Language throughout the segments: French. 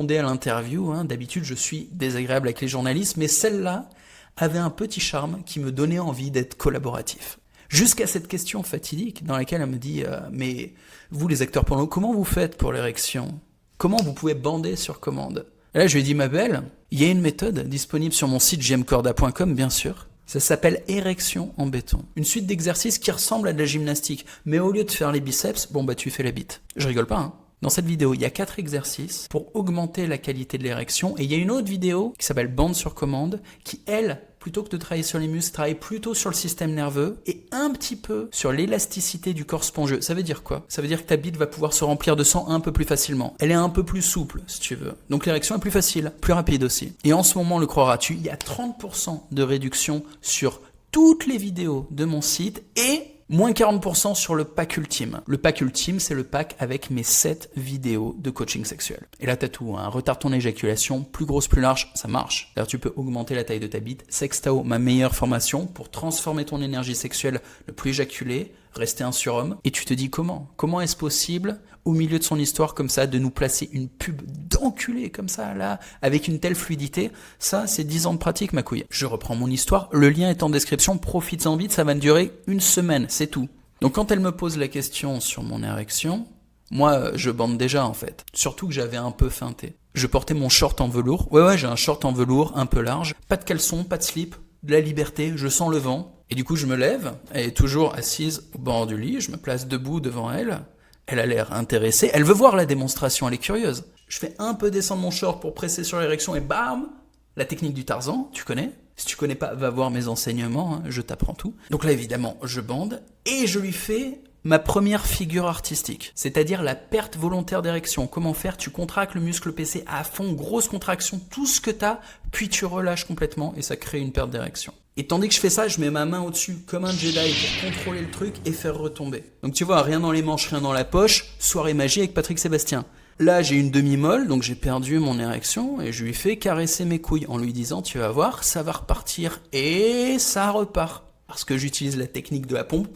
répondais à l'interview, hein. D'habitude je suis désagréable avec les journalistes, mais celle-là avait un petit charme qui me donnait envie d'être collaboratif. Jusqu'à cette question fatidique dans laquelle elle me dit mais vous les acteurs porno, comment vous faites pour l'érection? Comment vous pouvez bander sur commande? Et là je lui ai dit ma belle, il y a une méthode disponible sur mon site jmcorda.com bien sûr. Ça s'appelle érection en béton. Une suite d'exercices qui ressemble à de la gymnastique, mais au lieu de faire les biceps, bon bah tu fais la bite. Je rigole pas hein. Dans cette vidéo, il y a 4 exercices pour augmenter la qualité de l'érection, et il y a une autre vidéo qui s'appelle bande sur commande, qui elle, plutôt que de travailler sur les muscles, travaille plutôt sur le système nerveux et un petit peu sur l'élasticité du corps spongieux. Ça veut dire quoi? Ça veut dire que ta bite va pouvoir se remplir de sang un peu plus facilement. Elle est un peu plus souple, si tu veux. Donc l'érection est plus facile, plus rapide aussi. Et en ce moment, le croiras-tu, il y a 30% de réduction sur toutes les vidéos de mon site et moins 40% sur le pack ultime. Le pack ultime, c'est le pack avec mes 7 vidéos de coaching sexuel. Et là, t'as tout, hein. Retarde ton éjaculation, plus grosse, plus large, ça marche. D'ailleurs, tu peux augmenter la taille de ta bite. Sextao, ma meilleure formation pour transformer ton énergie sexuelle, ne plus éjaculer, rester un surhomme. Et tu te dis comment? Comment est-ce possible, au milieu de son histoire comme ça, de nous placer une pub d'enculé comme ça, là, avec une telle fluidité? Ça, c'est 10 ans de pratique, ma couille. Je reprends mon histoire, le lien est en description, profites-en vite, ça va durer une semaine, c'est tout. Donc quand elle me pose la question sur mon érection, moi, je bande déjà en fait. Surtout que j'avais un peu feinté. Je portais mon short en velours. Ouais, j'ai un short en velours un peu large. Pas de caleçon, pas de slip, de la liberté, je sens le vent. Et du coup, je me lève, elle est toujours assise au bord du lit, je me place debout devant elle. Elle a l'air intéressée, elle veut voir la démonstration, elle est curieuse. Je fais un peu descendre mon short pour presser sur l'érection et bam! La technique du Tarzan, tu connais? Si tu connais pas, va voir mes enseignements, hein, je t'apprends tout. Donc là, évidemment, je bande et je lui fais ma première figure artistique, c'est-à-dire la perte volontaire d'érection. Comment faire? Tu contractes le muscle PC à fond, grosse contraction, tout ce que t'as, puis tu relâches complètement et ça crée une perte d'érection. Et tandis que je fais ça, je mets ma main au-dessus comme un Jedi pour contrôler le truc et faire retomber. Donc tu vois, rien dans les manches, rien dans la poche, soirée magie avec Patrick Sébastien. Là, j'ai une demi-molle, donc j'ai perdu mon érection et je lui fais caresser mes couilles en lui disant « Tu vas voir, ça va repartir » et ça repart. Parce que j'utilise la technique de la pompe,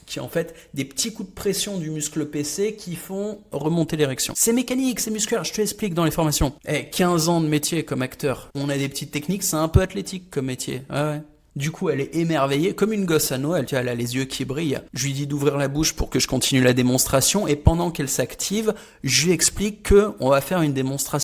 qui est en fait des petits coups de pression du muscle PC qui font remonter l'érection. C'est mécanique, c'est musculaire, je te l'explique dans les formations. 15 ans de métier comme acteur, on a des petites techniques, c'est un peu athlétique comme métier. Ouais. Du coup, elle est émerveillée, comme une gosse à Noël, tu vois, elle a les yeux qui brillent. Je lui dis d'ouvrir la bouche pour que je continue la démonstration, et pendant qu'elle s'active, je lui explique qu'on va faire une démonstration